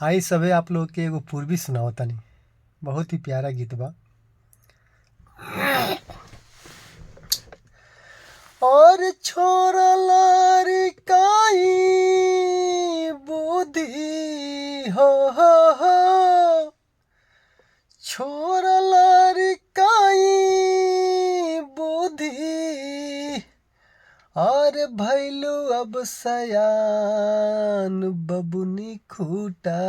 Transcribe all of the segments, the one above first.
आई सबे आप लोग के एगो पूर्वी सुनाओ तनी। बहुत ही प्यारा गीत बा। और छोरा लारी काई बुद्धि हो छोरा लारी काई बुद्धि और भैलू अब सयान बबुनी खूटा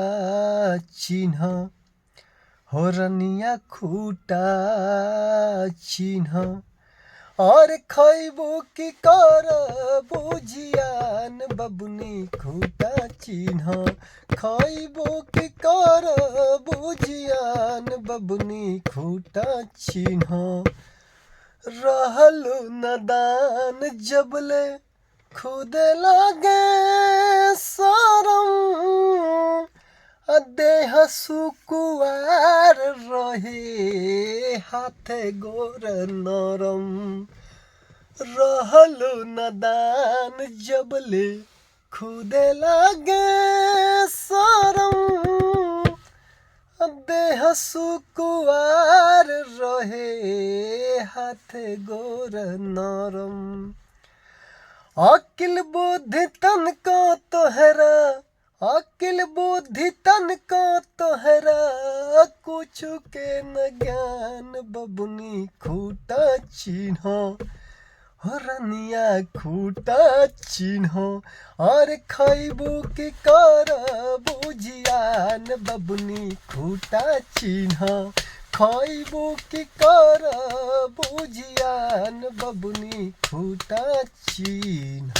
चिन्ह हो रनिया खूटा चिन्ह और खैबू की कर बुझियान बबुनी खूटा चिन्ह खैबू की कर बुझियान बबुनी खूटा चिन्ह रहलू नदान जबले खुद लागे सरम देह सुकुआर रहे हाथे गोर नरम रहलू नदान जबले खुदे लागे सरम देह सुकुआर रहे हाथे गोर नरम अकिल बुद्धि तन को तोहरा अकिल बुद्धि तन को तोहरा कुछ के न ज्ञान बबुनी खूटा चिन्ह हो रनिया खूटा चिन्ह और खैबू की कर बुझियान बबुनी खूटा चिन्ह खैबू की कर बुझियान बबुनी खूटा चिन्ह।